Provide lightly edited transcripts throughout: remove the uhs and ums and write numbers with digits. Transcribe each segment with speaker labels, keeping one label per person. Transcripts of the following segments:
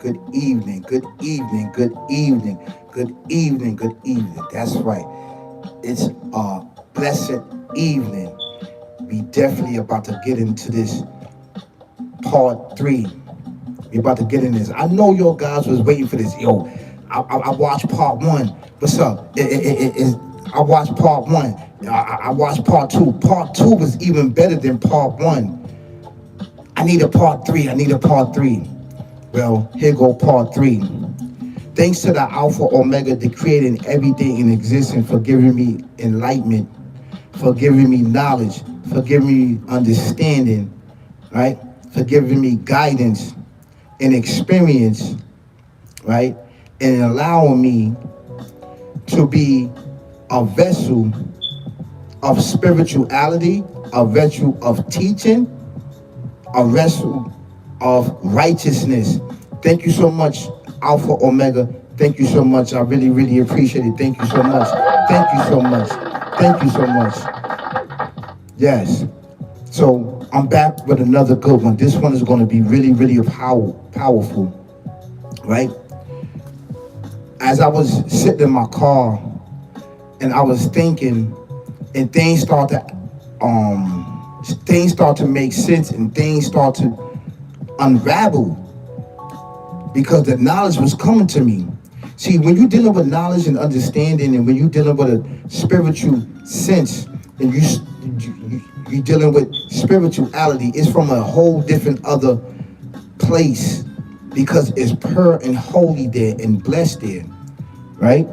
Speaker 1: Good evening, good evening, good evening, good evening, good evening. That's right. It's a blessed evening. We definitely about to get into this part three. We about to get in this. I know your guys was waiting for this. Yo, I watched part one. What's up? I watched part one. I watched part two. Part two was even better than part one. I need a part three. I need a part three. Well, here go part three. Thanks to the Alpha Omega, the creating everything in existence, for giving me enlightenment, for giving me knowledge, for giving me understanding, right? For giving me guidance and experience, right? And allowing me to be a vessel of spirituality, a vessel of teaching, a vessel of righteousness. Thank you so much, Alpha Omega. Thank you so much. I really, really appreciate it. Thank you so much. Thank you so much. Thank you so much. Yes. So I'm back with another good one. This one is going to be really, really powerful, right? As I was sitting in my car and I was thinking, and things start to make sense, and things start to unravel because the knowledge was coming to me. See, when you're dealing with knowledge and understanding, and when you're dealing with a spiritual sense, and you're dealing with spirituality, it's from a whole different other place, because it's pure and holy there and blessed there, right?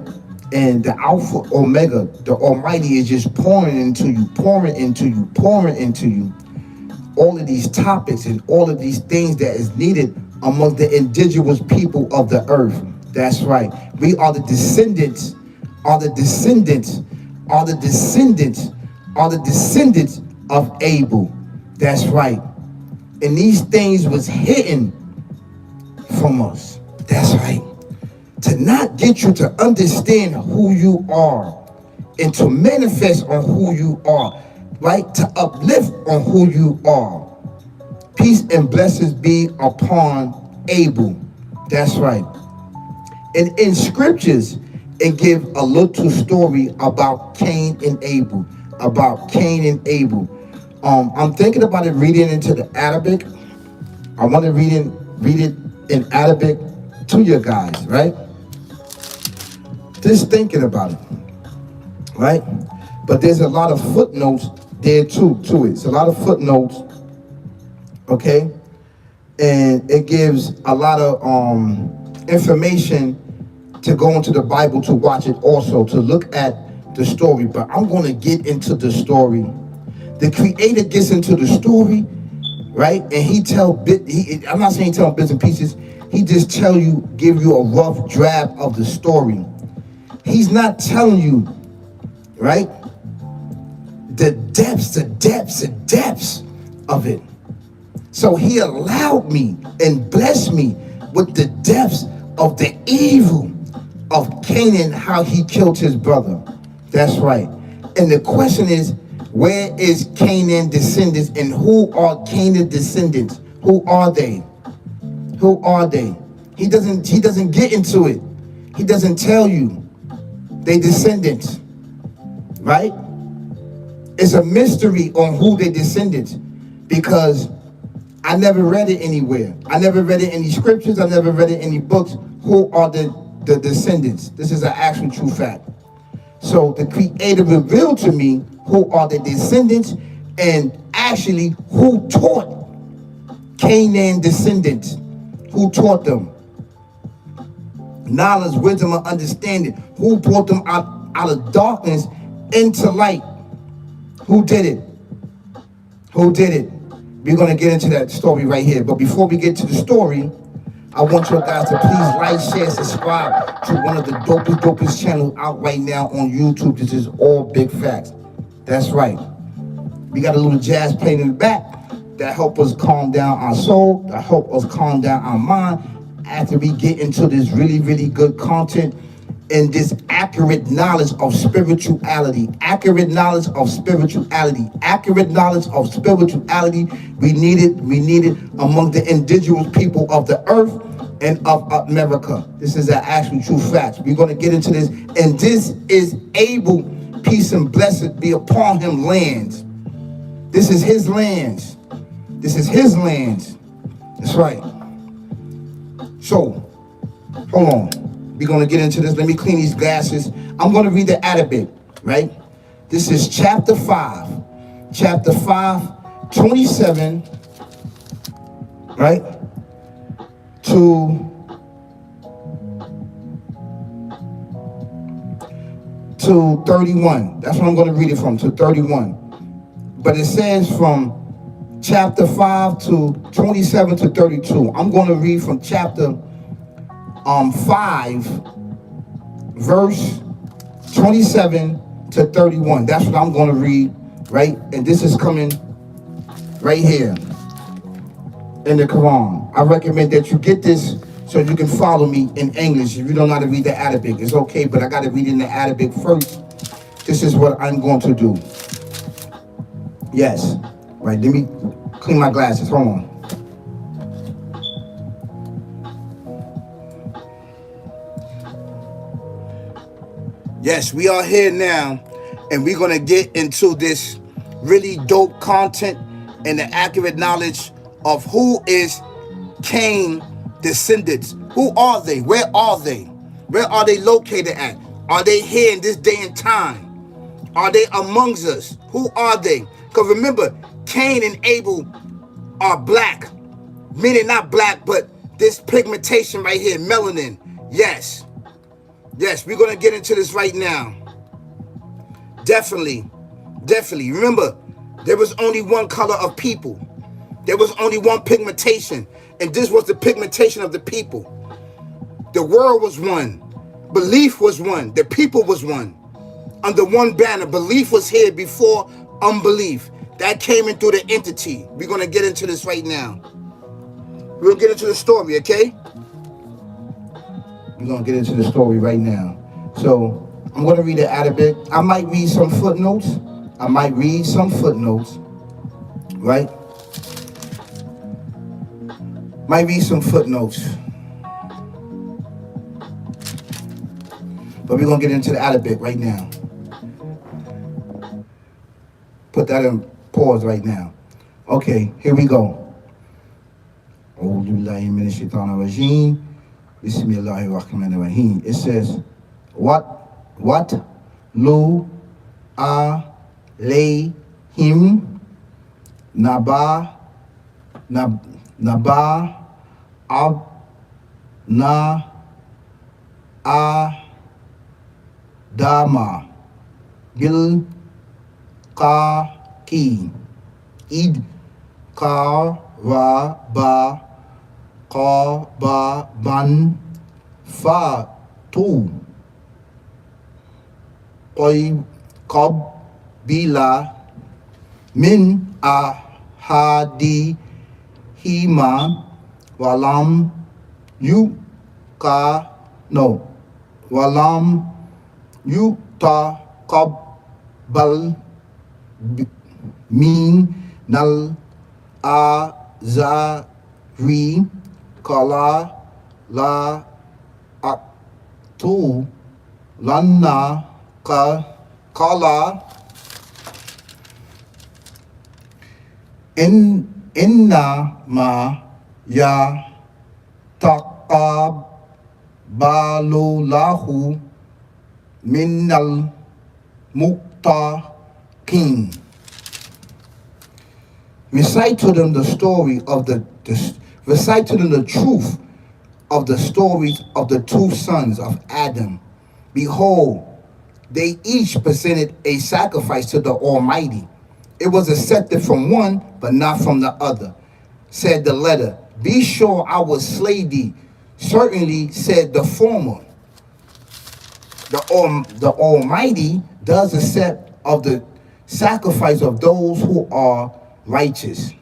Speaker 1: And the Alpha Omega, the Almighty, is just pouring into you, pouring into you, pouring into you all of these topics and all of these things that is needed among the indigenous people of the earth. That's right. We are the descendants, are the descendants, are the descendants, are the descendants of Abel. That's right. And these things was hidden from us. That's right. To not get you to understand who you are and to manifest on who you are, right? To uplift on who you are. Peace and blessings be upon Abel. That's right. And in scriptures, it gives a little story about Cain and Abel. About Cain and Abel. I'm thinking about it, reading into the Arabic. I want to read it in Arabic to you guys, right? Just thinking about it, right? But there's a lot of footnotes there too to it. It's a lot of footnotes, okay? And it gives a lot of information to go into the Bible to watch it also, to look at the story. But I'm going to get into the story. The creator gets into the story, right? And I'm not saying tell bits and pieces. He just give you a rough draft of the story. He's not telling you, right, the depths of it. So he allowed me and blessed me with the depths of the evil of Canaan, how he killed his brother. That's right. And the question is, where is Canaan descendants, and who are Canaan descendants? Who are they? Who are they? He doesn't get into it. He doesn't tell you. They descendants, right? It's a mystery on who they descendants, because I never read it anywhere. I never read it in any scriptures. I never read it in any books. Who are the descendants? This is an actual true fact. So the creator revealed to me who are the descendants, and actually who taught Canaan descendants, who taught them knowledge, wisdom, and understanding, who brought them out of darkness into light. Who did it? Who did it? We're going to get into that story right here. But before we get to the story, I want you guys to please like, share, subscribe to one of the dopest channels out right now on YouTube. This is all big facts. That's right. We got a little jazz playing in the back that help us calm down our soul, that help us calm down our mind after we get into this really, really good content and this accurate knowledge of spirituality. Accurate knowledge of spirituality. Accurate knowledge of spirituality. We need it among the indigenous people of the earth, and of America. This is an actual true fact. We're going to get into this. And this is able, peace and blessed be upon him lands. This is his lands. This is his lands. That's right. So, hold on. We're going to get into this. Let me clean these glasses. I'm going to read the Arabic, right? This is chapter 5. Chapter 5, 27, right? To 31. That's what I'm going to read it from, to 31. But it says from chapter 5 to 27 to 32. I'm going to read from chapter 5, verse 27 to 31. That's what I'm going to read, right? And this is coming right here in the Quran. I recommend that you get this so you can follow me in English. If you don't know how to read the Arabic, it's okay, but I got to read in the Arabic first. This is what I'm going to do. Yes. Right, let me clean my glasses. Hold on. Yes, we are here now, and we're going to get into this really dope content and the accurate knowledge of who is KANE descendants. Who are they? Where are they? Where are they located at? Are they here in this day and time? Are they amongst us? Who are they? Because remember, Cain and Abel are black. Meaning not black, but this pigmentation right here, melanin. Yes. Yes, we're going to get into this right now. Definitely. Definitely. Remember, there was only one color of people. There was only one pigmentation. And this was the pigmentation of the people. The world was one. Belief was one. The people was one. Under one banner, belief was here before unbelief. That came in through the entity. We're going to get into this right now. We're going to get into the story, okay? We're going to get into the story right now. So, I'm going to read it Arabic. I might read some footnotes. Right? Might read some footnotes. But we're going to get into the Arabic right now. Put that in pause right now. Okay, here we go. It says, what lu alayhim naba abna adama bil qaqi id qaraba qababan fatu qabila min ahadihima walam yutaqabbal min nal azari kala la atu lanna kala inna ma ya taqabbalu lahu minnal muttaqin. Recite to them the story of recite to them the truth of the stories of the two sons of Adam. Behold, they each presented a sacrifice to the Almighty. It was accepted from one, but not from the other. Said the letter, be sure I will slay thee. Certainly, said the former. The Almighty does accept of the sacrifice of those who are righteous.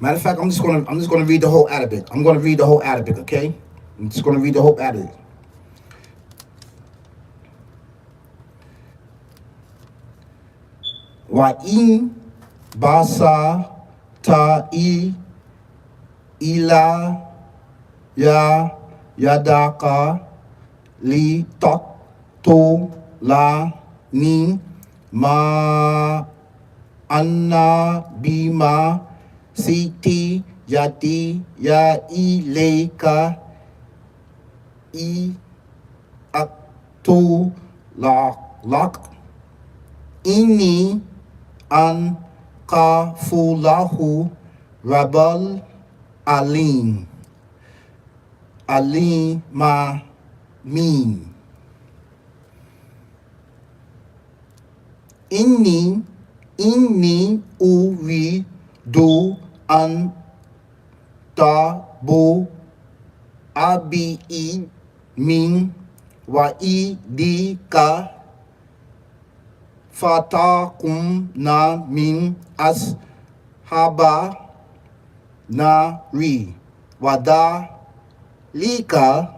Speaker 1: Matter of fact, I'm just gonna read the whole Arabic. I'm gonna read the whole Arabic, okay? I'm just gonna read the whole Arabic. Wa'in basa ta'i ila ya yadaka li to la ni ma anna bima siti yati ya ileka I aktu lak ini an kafulahu rabal alim ma min inni uridu an tabu abi'i min wa'idika fatakum na min ashaba nari wada lika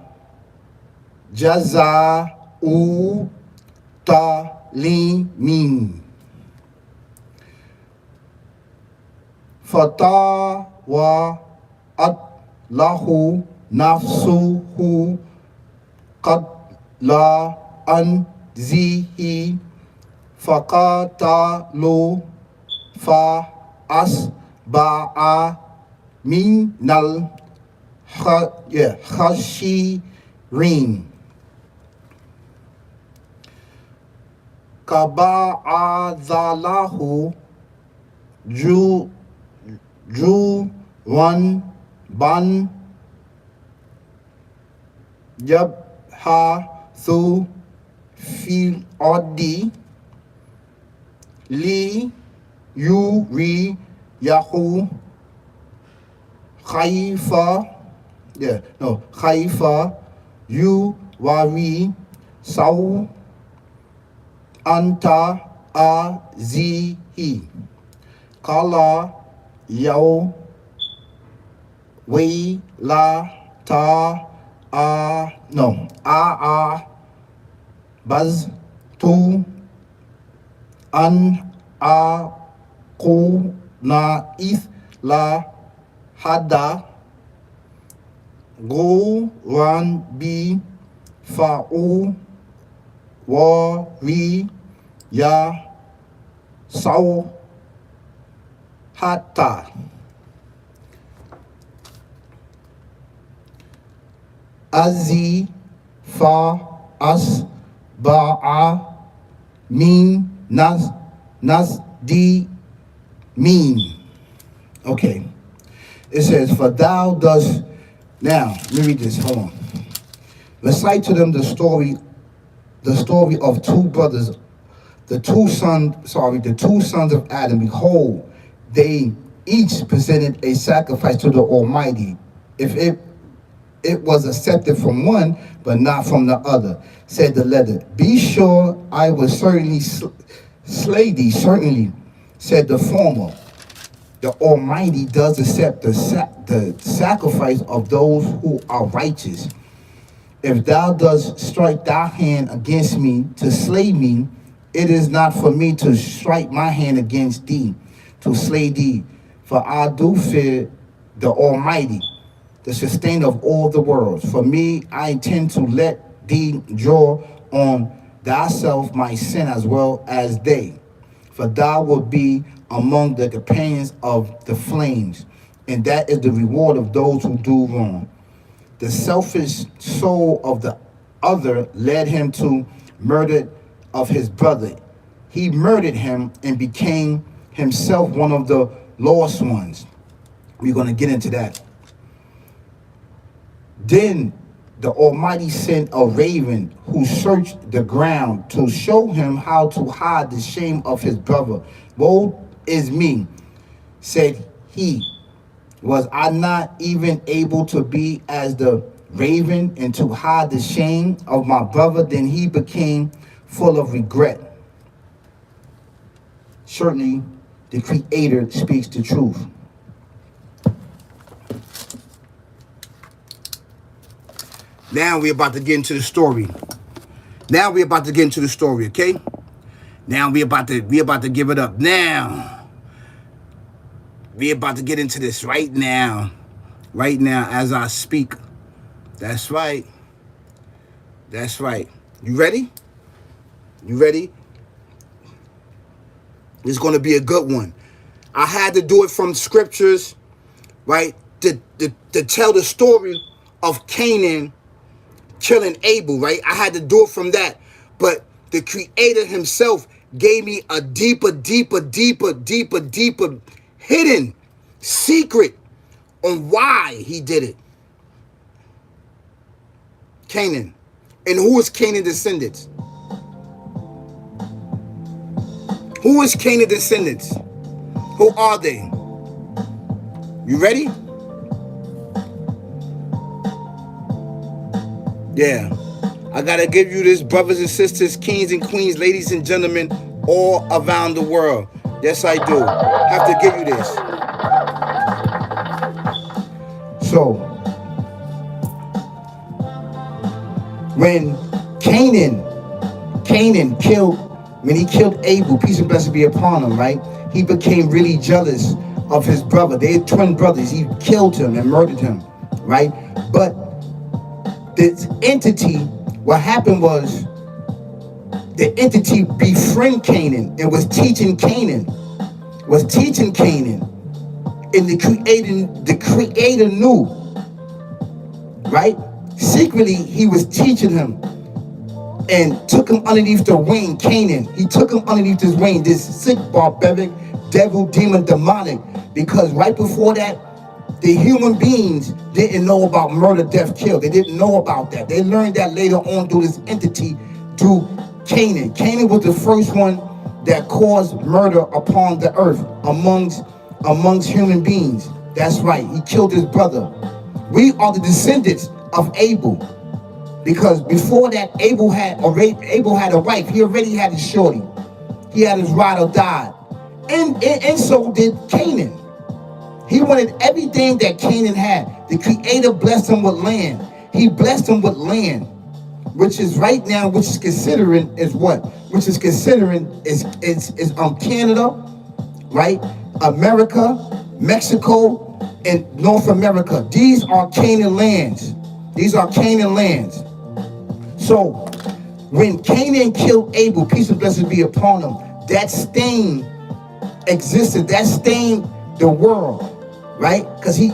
Speaker 1: jaza'u talimin fatawa lahu nafsuhu qad la anzihi faqatalu fa asba'a minal khashirin kaba'adhalahu juwan ban yabhathu fil ardi li yuriyahu khaifa yuwari saw anta azihi kala yaw la ta baz tu an na la hada go ran bi fa'u wa ri ya saw hatta azi fa as ba'a min nas di mean. Okay. It says, for thou dost, now, let me read this, hold on. Recite to them the story of two brothers, the two sons of Adam. Behold, they each presented a sacrifice to the Almighty. If it was accepted from one, but not from the other, said the letter, be sure I will certainly slay thee, certainly, said the former. The Almighty does accept the sacrifice of those who are righteous. If thou dost strike thy hand against me to slay me, it is not for me to strike my hand against thee, to slay thee. For I do fear the Almighty, the sustainer of all the worlds. For me, I intend to let thee draw on thyself my sin as well as they. For thou wilt be among the companions of the flames, and that is the reward of those who do wrong. The selfish soul of the other led him to murder of his brother. He murdered him and became himself one of the lost ones. We're going to get into that. Then the Almighty sent a raven who searched the ground to show him how to hide the shame of his brother. Woe is me, said he. Was I not even able to be as the raven and to hide the shame of my brother? Then he became full of regret. Certainly, the Creator speaks the truth. Now we're about to get into the story. Okay? Now we about to give it up. Now we about to get into this right now. Right now as I speak. That's right. That's right. You ready? You ready? It's going to be a good one. I had to do it from scriptures, right? To tell the story of KANE killing Abel, right? I had to do it from that. But the Creator himself gave me a deeper hidden secret on why he did it. KANE. And who is KANE descendants? Who is KANE descendants? Who are they? You ready? Yeah. I gotta give you this, brothers and sisters, kings and queens, ladies and gentlemen, all around the world. Yes, I do. Have to give you this. So, when Canaan killed Abel, peace and blessing be upon him, right? He became really jealous of his brother. They had twin brothers. He killed him and murdered him, right? But this entity, what happened was the entity befriended Canaan and was teaching Canaan. And the creator knew, right? Secretly, he was teaching him and took him underneath the wing, Canaan. He took him underneath his wing, this sick, barbaric, devil, demon, demonic. Because right before that, the human beings didn't know about murder, death, kill. They didn't know about that. They learned that later on through this entity, through Canaan. Canaan was the first one that caused murder upon the earth amongst human beings. That's right. He killed his brother. We are the descendants of Abel. Because before that, Abel had a wife. He already had his shorty. He had his ride or die. And so did Canaan. He wanted everything that Canaan had. The Creator blessed him with land. He blessed him with land, which is right now, which is considering is what? Which is considering is Canada, right? America, Mexico, and North America. These are Canaan lands. These are Canaan lands. So when Canaan killed Abel, peace and blessings be upon him, that stain existed. That stained the world. Right? Because he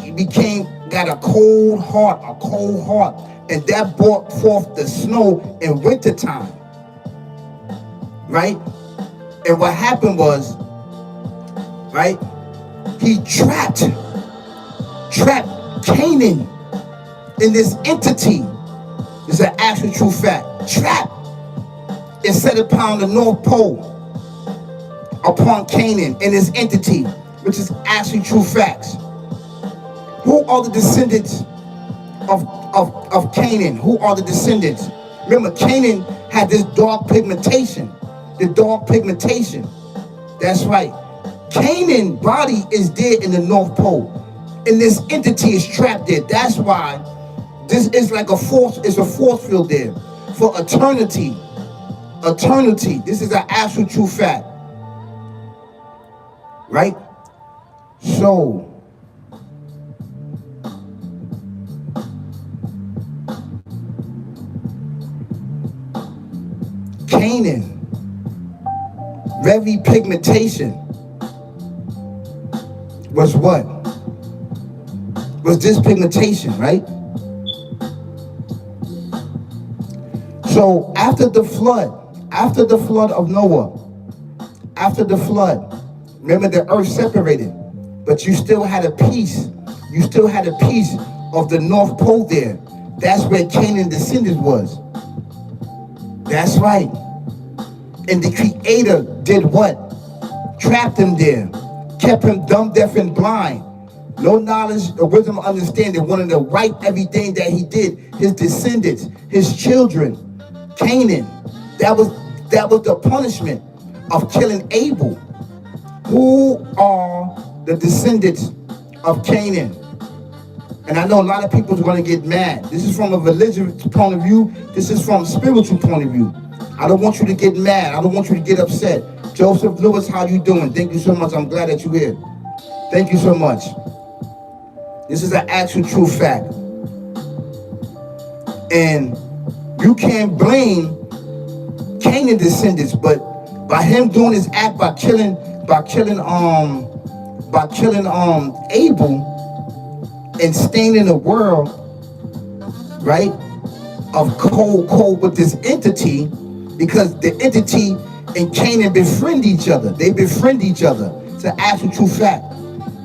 Speaker 1: got a cold heart. And that brought forth the snow in wintertime. Right? And what happened was, right? He trapped Canaan in this entity. It's an actual true fact. Trapped and set upon the North Pole upon Canaan in this entity, which is actually true facts. Who are the descendants of Canaan? Who are the descendants? Remember, Canaan had this dark pigmentation. The dark pigmentation. That's right. Canaan's body is there in the North Pole. And this entity is trapped there. That's why this is like a force field there for eternity. Eternity. This is an actual true fact. Right? So, Canaan, very pigmentation was what? Was this pigmentation, right? So after the flood of Noah, after the flood, remember the earth separated, but you still had a piece. You still had a piece of the North Pole there. That's where Canaan descendants was. That's right. And the Creator did what? Trapped him there. Kept him dumb, deaf, and blind. No knowledge or wisdom or understanding. Wanted to right everything that he did. His descendants, his children, Canaan. That was the punishment of killing Abel. Who are the descendants of Canaan? And I know a lot of people are going to get mad. This is from a religious point of view. This is from a spiritual point of view. I don't want you to get mad. I don't want you to get upset. Joseph Lewis, how you doing? Thank you so much. I'm glad that you're here. Thank you so much. This is an actual true fact. And you can't blame KANE descendants, but by him doing his act by killing Abel and staining the world, right, of cold with this entity, because the entity and KANE befriend each other. They befriend each other. It's an actual true fact.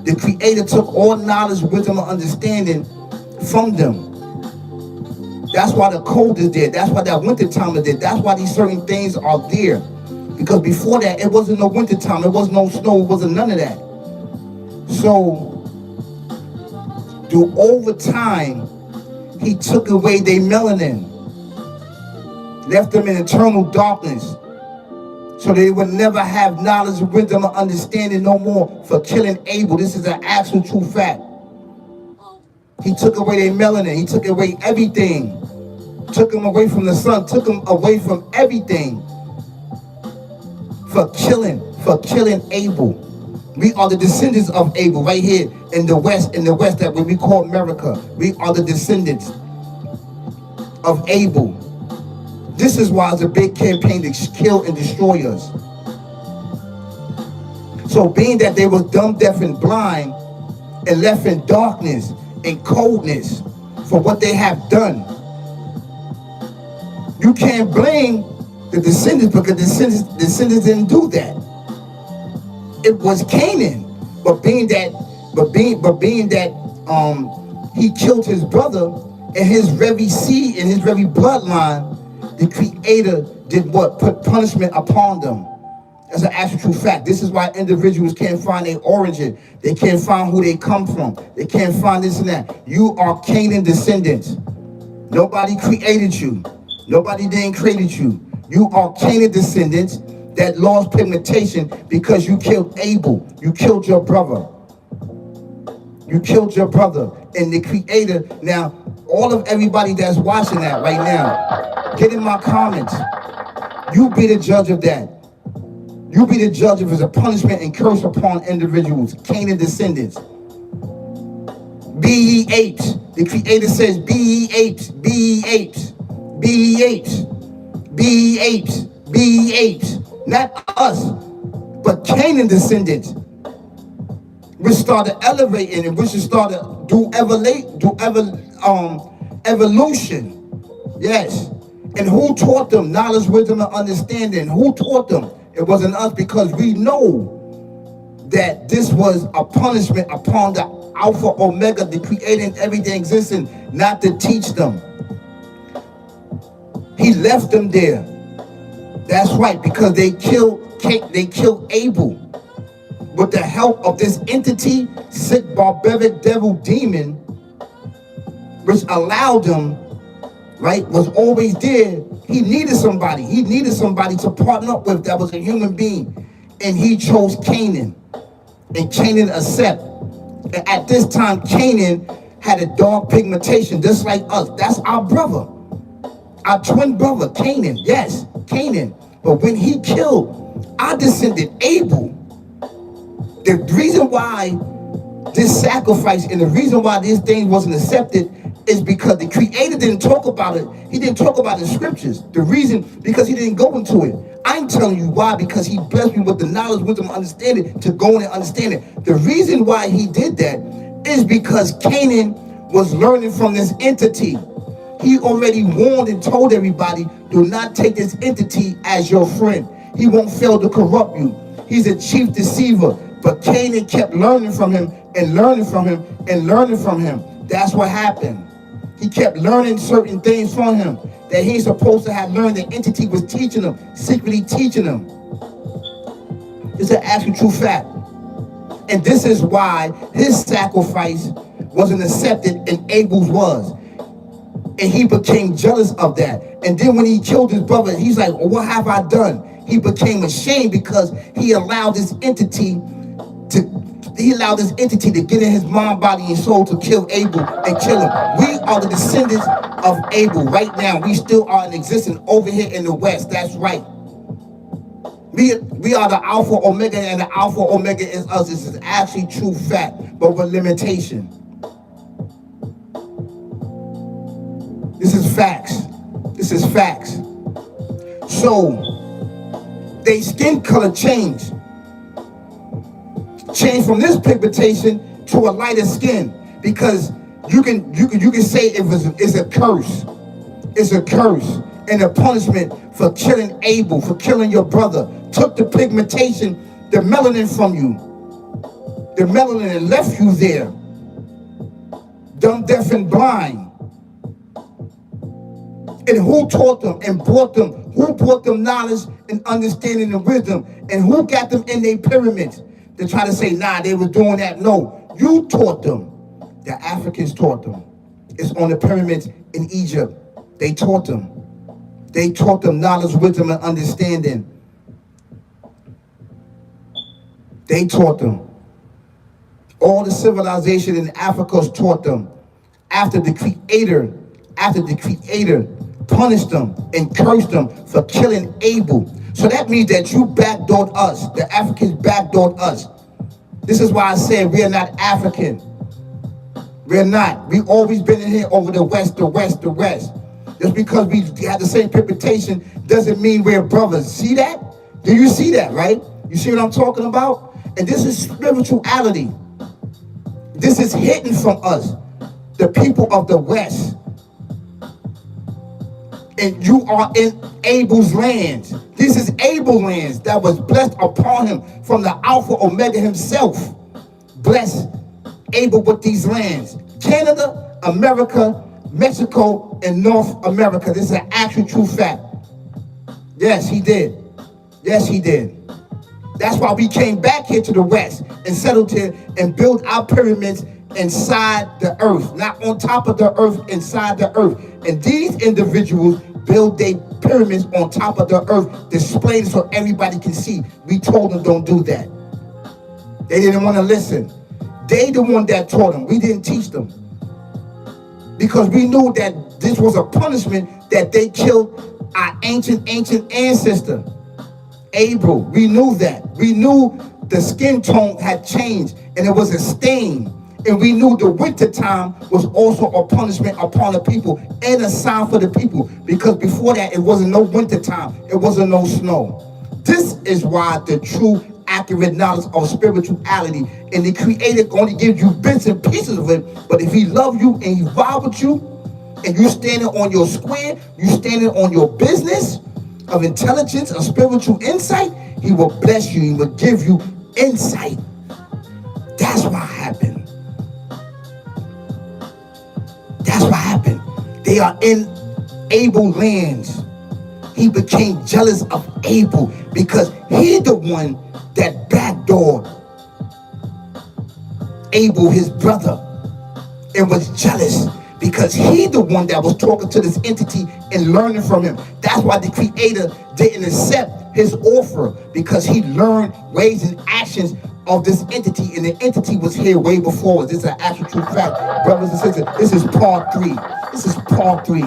Speaker 1: The Creator took all knowledge, wisdom, and understanding from them. That's why the cold is there. That's why that winter time is there. That's why these certain things are there. Because before that, it wasn't no winter time. It wasn't no snow. It wasn't none of that. So, over time, he took away their melanin, left them in eternal darkness, so they would never have knowledge, wisdom, or understanding no more for killing Abel. This is an actual true fact. He took away their melanin. He took away everything. Took them away from the sun. Took them away from everything for killing Abel. We are the descendants of Abel right here in the West, that what we call America. We are the descendants of Abel. This is why it's a big campaign to kill and destroy us. So being that they were dumb, deaf, and blind, and left in darkness and coldness for what they have done, you can't blame the descendants, because the descendants didn't do that. It was KANE, but being that he killed his brother and his very seed and his very bloodline, the Creator did what? Put punishment upon them. That's an actual true fact. This is why individuals can't find their origin. They can't find who they come from. They can't find this and that. You are KANE descendants. Nobody created you. Nobody didn't create you. You are KANE descendants that lost pigmentation because you killed Abel. You killed your brother. You killed your brother. And the Creator, now, all of everybody that's watching that right now, get in my comments. You be the judge of that. You be the judge if it's a punishment and curse upon individuals, KANE descendants. Be ye apes. The Creator says, be ye apes, be ye apes, be ye apes, be ye apes, be ye apes. Not us, but KANE descendants. We started elevating and we should start to do evolution. Yes. And who taught them knowledge, wisdom, and understanding? Who taught them? It wasn't us, because we know that this was a punishment upon the Alpha, Omega, the creating everything existing, not to teach them. He left them there. That's right, because they killed Abel with the help of this entity, sick, barbaric, devil, demon, which allowed them, right, was always there. He needed somebody. He needed somebody to partner up with that was a human being. And he chose KANE. And KANE accept. And at this time, KANE had a dark pigmentation, just like us. That's our brother. Our twin brother, KANE. Yes, KANE. But when he killed our descendant, Abel, the reason why this sacrifice and the reason why this thing wasn't accepted is because the Creator didn't talk about it. He didn't talk about it in scriptures. The reason, because he didn't go into it. I'm telling you why, because he blessed me with the knowledge, wisdom, understanding to go in and understand it. The reason why he did that is because KANE was learning from this entity. He already warned and told everybody, do not take this entity as your friend. He won't fail to corrupt you. He's a chief deceiver. But KANE kept learning from him and learning from him and learning from him. That's what happened. He kept learning certain things from him that he ain't supposed to have learned. The entity was teaching him, secretly teaching him. It's an actual true fact. And this is why his sacrifice wasn't accepted and Abel's was. And he became jealous of that. And then when he killed his brother, he's like, well, what have I done? He became ashamed because he allowed this entity to get in his mind, body, and soul to kill Abel and kill him. We are the descendants of Abel. Right now, we still are in existence over here in the West. That's right. We are the Alpha Omega, and the Alpha Omega is us. This is actually true fact, but with limitation. This is facts. This is facts. So, their skin color changed. Changed from this pigmentation to a lighter skin, because you can say it's a curse. It's a curse and a punishment for killing Abel, for killing your brother. Took the pigmentation, the melanin from you. The melanin, and left you there, dumb, deaf, and blind. And who taught them and brought them? Who brought them knowledge and understanding and wisdom? And who got them in their pyramids to try to say, nah, they were doing that? No, you taught them. The Africans taught them. It's on the pyramids in Egypt. They taught them. They taught them knowledge, wisdom, and understanding. They taught them. All the civilization in Africa taught them. After the Creator punished them and cursed them for killing Abel. So that means that you backdoored us. The Africans backdoored us. This is why I said we are not African. We're not. We've always been in here over the West. Just because we have the same pigmentation doesn't mean we're brothers. See that? Do you see that, right? You see what I'm talking about? And this is spirituality. This is hidden from us, the people of the West. And you are in Abel's lands. This is Abel's lands that was blessed upon him from the Alpha Omega himself. Bless Abel with these lands. Canada, America, Mexico, and North America. This is an actual true fact. Yes, he did. Yes, he did. That's why we came back here to the West and settled here and built our pyramids inside the earth, not on top of the earth, inside the earth. And these individuals build their pyramids on top of the earth, displayed so everybody can see. We told them don't do that. They didn't want to listen. They the one that taught them. We didn't teach them. Because we knew that this was a punishment that they killed our ancient ancestor, Abel. We knew that. We knew the skin tone had changed and it was a stain. And we knew the winter time was also a punishment upon the people and a sign for the people. Because before that, it wasn't no winter time. It wasn't no snow. This is why the true accurate knowledge of spirituality, and the Creator only gives you bits and pieces of it, but if he loves you and he vibe with you, and you standing on your square, you standing on your business of intelligence, of spiritual insight, he will bless you, he will give you insight. That's what happened. That's what happened. They are in Abel lands. He became jealous of Abel because he the one that backdoored Abel, his brother, and was jealous because he the one that was talking to this entity and learning from him. That's why the Creator didn't accept his offer, because he learned ways and actions of this entity, and the entity was here way before us. This is an actual true fact. Brothers and sisters, this is part 3. This is part 3.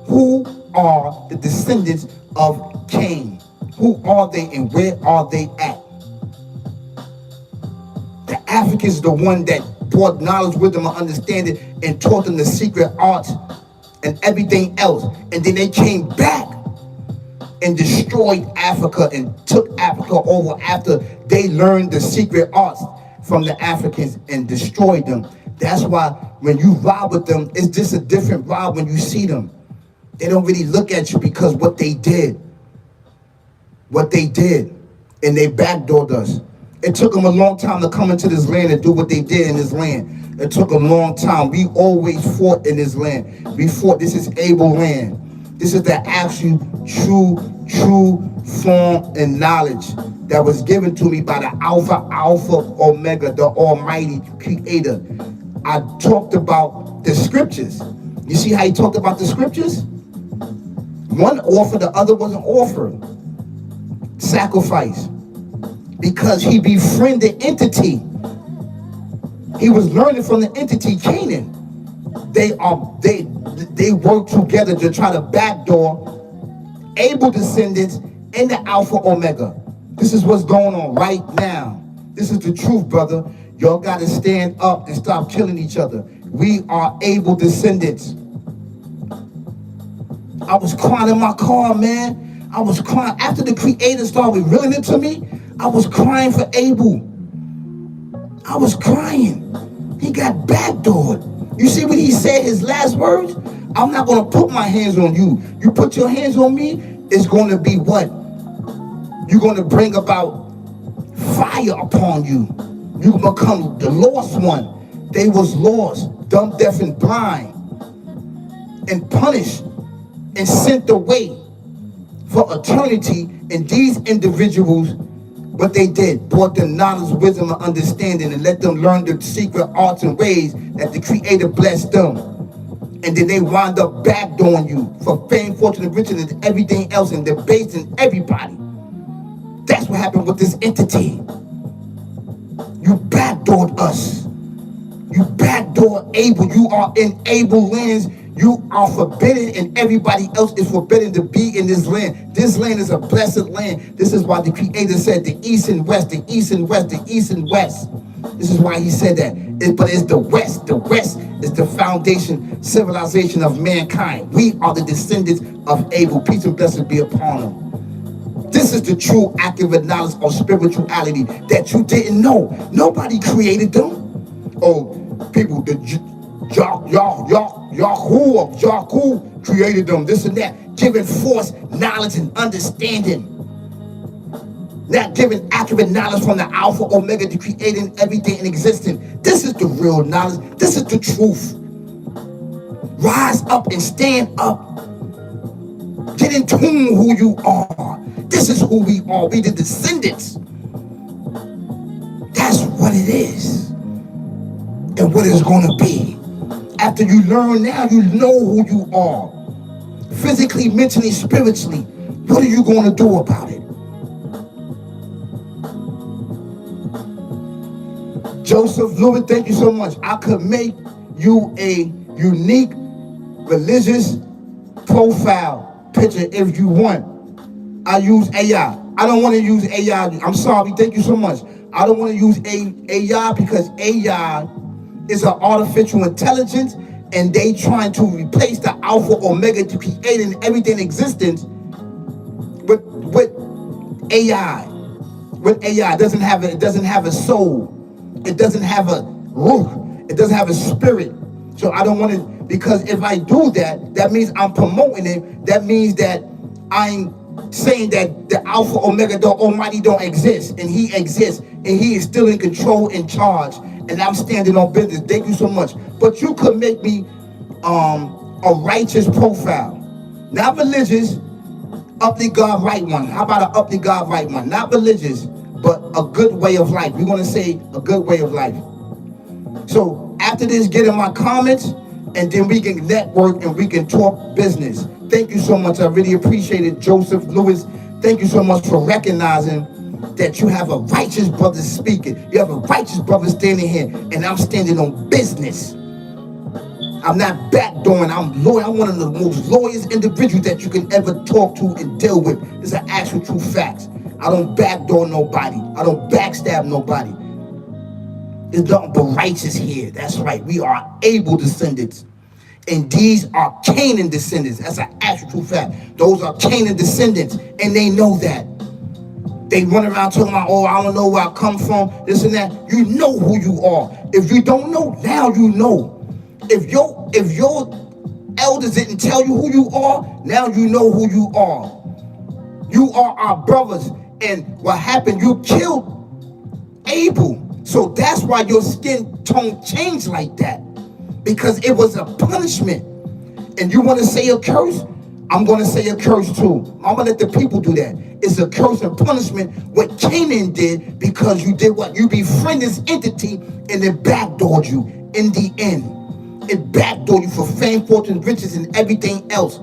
Speaker 1: Who are the descendants of KANE? Who are they and where are they at? The Africans, the one that brought knowledge, wisdom, and understanding and taught them the secret arts and everything else. And then they came back and destroyed Africa and took Africa over after they learned the secret arts from the Africans and destroyed them. That's why when you vibe with them, it's just a different vibe when you see them. They don't really look at you because what they did. What they did. And they backdoored us. It took them a long time to come into this land and do what they did in this land. It took a long time. We always fought in this land. We fought. This is Abel land. This is the actual true form and knowledge that was given to me by the Alpha Omega, the Almighty Creator. I talked about the scriptures. You see how he talked about the scriptures? One offered, the other wasn't offered. Sacrifice. Because he befriended entity. He was learning from the entity KANE. They work together to try to backdoor Abel descendants and the Alpha Omega. This is what's going on right now. This is the truth, brother. Y'all got to stand up and stop killing each other. We are Abel descendants. I was crying in my car, man. I was crying. After the Creator started revealing it to me, I was crying for Abel. I was crying. He got backdoored. You see what he said, his last words? I'm not going to put my hands on you. You put your hands on me, it's going to be what? You're going to bring about fire upon you. You become the lost one. They was lost, dumb, deaf, and blind, and punished and sent away for eternity. And these individuals, what they did, brought them knowledge, wisdom, and understanding, and let them learn the secret arts and ways that the Creator blessed them. And then they wind up backdooring you for fame, fortune, and riches, and everything else, and debasing everybody. That's what happened with this entity. You backdoored us. You backdoor Abel. You are in Abel lands. You are forbidden, and everybody else is forbidden to be in this land. This land is a blessed land. This is why the Creator said the east and west, the east and west, the east and west. This is why he said that. But it's the west. The west is the foundation, civilization of mankind. We are the descendants of Abel. Peace and blessings be upon him. This is the true accurate knowledge of spirituality that you didn't know. Nobody created them. Oh, people, the Yahu created them, this and that, giving force, knowledge, and understanding. Not giving accurate knowledge from the Alpha Omega to creating everything in existence. This is the real knowledge. This is the truth. Rise up and stand up. Get in tune who you are. This is who we are. We the descendants. That's what it is. And what it's going to be. After you learn now, you know who you are. Physically, mentally, spiritually. What are you going to do about it? Joseph Lewis, thank you so much. I could make you a unique religious profile picture if you want. I use AI. I don't want to use AI. I'm sorry. Thank you so much. I don't want to use AI because AI is an artificial intelligence, and they trying to replace the Alpha Omega to create everything in existence with AI. With AI, it doesn't have a soul. It doesn't have a ruh. It doesn't have a spirit. So I don't want to, because if I do that, that means I'm promoting it. That means that I'm saying that the Alpha Omega, the Almighty, don't exist, and He exists, and He is still in control, in charge, and I'm standing on business. Thank you so much. But you could make me a righteous profile, not religious. Up the God right one. How about an up the God right one? Not religious, but a good way of life. We're going to say a good way of life. So after this, get in my comments, and then we can network and we can talk business. Thank you so much. I really appreciate it, Joseph Lewis. Thank you so much for recognizing that you have a righteous brother speaking. You have a righteous brother standing here, and I'm standing on business. I'm not backdooring. I'm loyal. I'm one of the most loyal individuals that you can ever talk to and deal with. It's an actual true facts. I don't backdoor nobody. I don't backstab nobody. There's nothing but righteous here. That's right. We are Abel descendants. And these are KANE descendants. That's an actual true fact. Those are KANE descendants. And they know that. They run around talking about, oh, I don't know where I come from, this and that. You know who you are. If you don't know, now you know. If your elders didn't tell you who you are, now you know who you are. You are our brothers. And what happened, you killed Abel. So that's why your skin tone changed like that. Because it was a punishment. And you want to say a curse? I'm going to say a curse too. I'm going to let the people do that. It's a curse and punishment what KANE did, because you did what? You befriended this entity, and it backdoored you in the end. It backdoored you for fame, fortune, riches, and everything else.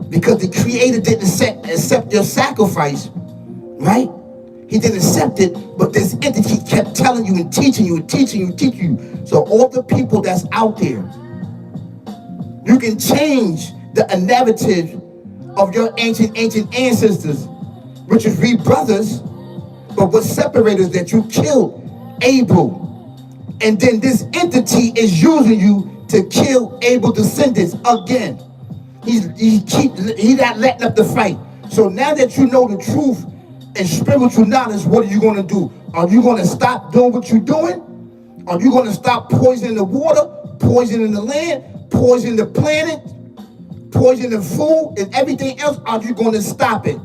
Speaker 1: Because the Creator didn't accept your sacrifice, right? He didn't accept it, but this entity kept telling you and teaching you and teaching you and teaching you. So all the people that's out there You can change the narrative of your ancient ancestors, which is we brothers, but what separates is that you killed Abel. And then this entity is using you to kill Abel's descendants again. He's not letting up the fight. So now that you know the truth and spiritual knowledge, what are you going to do? Are you going to stop doing what you're doing? Are you going to stop poisoning the water, poisoning the land, poisoning the planet, poisoning the food, and everything else? Are you going to stop it?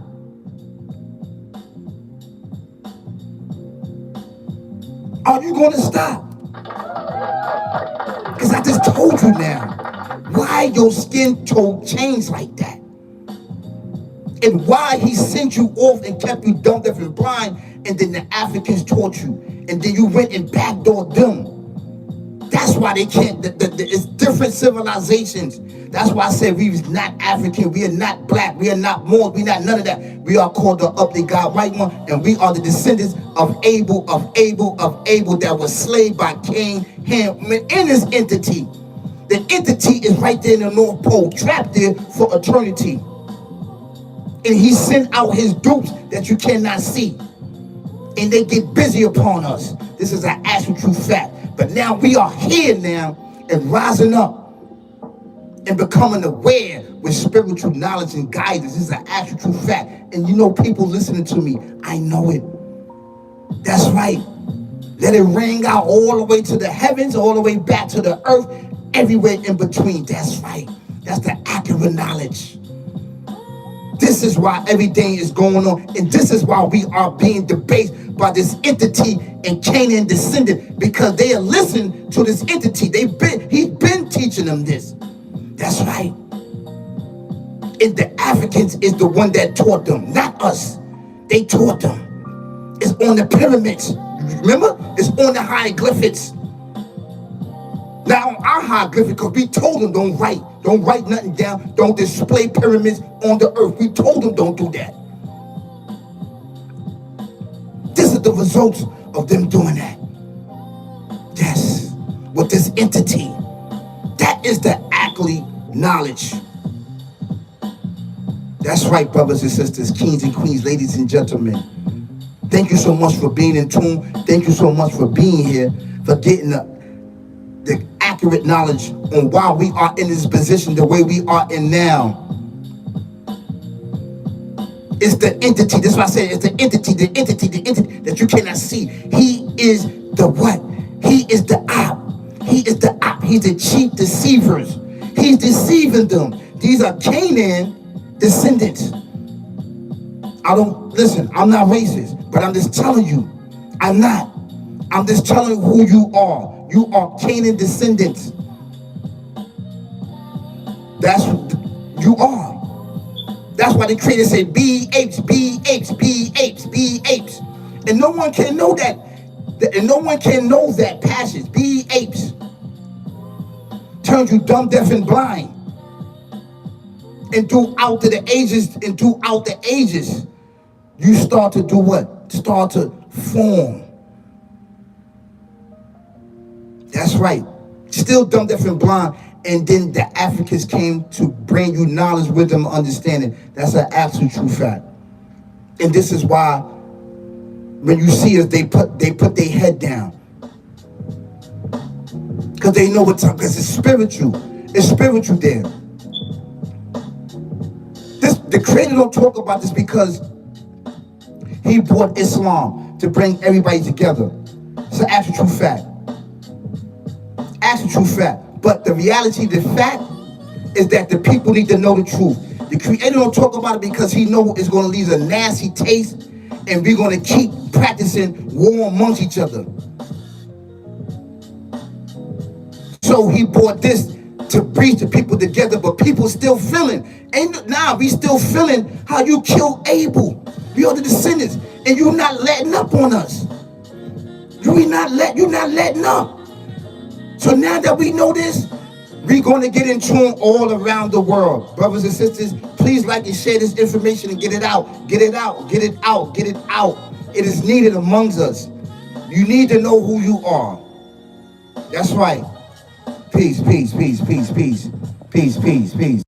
Speaker 1: Are you going to stop? Because I just told you now why your skin tone changed like that. And why he sent you off and kept you dumb, deaf, and blind, and then the Africans taught you. And then you went and backdoored them. That's why they can't, it's different civilizations. That's why I said we was not African, we are not black, we are not Moors, we are not none of that. We are called the up, they God right one, and we are the descendants of Abel that was slayed by Cain, Ham, in this entity. The entity is right there in the North Pole, trapped there for eternity. And he sent out his dupes that you cannot see. And they get busy upon us. This is an actual true fact. But now we are here now and rising up and becoming aware with spiritual knowledge and guidance. This is an actual true fact. And you know, people listening to me, I know it. That's right. Let it ring out all the way to the heavens, all the way back to the earth, everywhere in between. That's right. That's the accurate knowledge. This is why everything is going on, and this is why we are being debased by this entity and KANE descendant, because they are listening to this entity. He's been teaching them this. That's right. And the Africans is the one that taught them, not us. They taught them. It's on the pyramids. Remember? It's on the hieroglyphics. Now on our hieroglyphics, because we told them don't write nothing down, don't display pyramids on the earth. We told them don't do that. This is the results of them doing that. Yes, with this entity. That is the actually knowledge. That's right, brothers and sisters, kings and queens, ladies and gentlemen. Thank you so much for being in tune. Thank you so much for being here, for getting the accurate knowledge on why we are in this position the way we are in now. It's the entity. That's why I said it's the entity that you cannot see. He is the what? He is the op. He is the op. He's the chief deceivers. He's deceiving them. These are KANE descendants. Listen, I'm not racist, but I'm just telling you, I'm not. I'm just telling you who you are. You are KANE descendants. That's what you are. That's why the creator said, be apes, be apes, be apes, be apes. And no one can know that. And no one can know that passage. Be apes. Turns you dumb, deaf, and blind. And throughout the ages, you start to do what? Start to form. That's right. Still dumb, deaf, and blind. And then the Africans came to bring you knowledge, wisdom, understanding. That's an absolute true fact. And this is why when you see us, they put their head down. Because they know what's up, because it's spiritual. It's spiritual there. The creator don't talk about this because he brought Islam to bring everybody together. It's an actual true fact. Actual true fact. But the reality, the fact, is that the people need to know the truth. The creator don't talk about it because he knows it's going to leave a nasty taste, and we're going to keep practicing war amongst each other. So he brought this to bring the people together, but people still feeling. We still feeling how you killed Abel. We are the descendants, and you're not letting up on us. You're not letting up. So now that we know this, we're going to get in tune all around the world. Brothers and sisters, please like and share this information and get it out. Get it out. Get it out. Get it out. It is needed amongst us. You need to know who you are. That's right. Peace, peace, peace, peace, peace. Peace, peace, peace.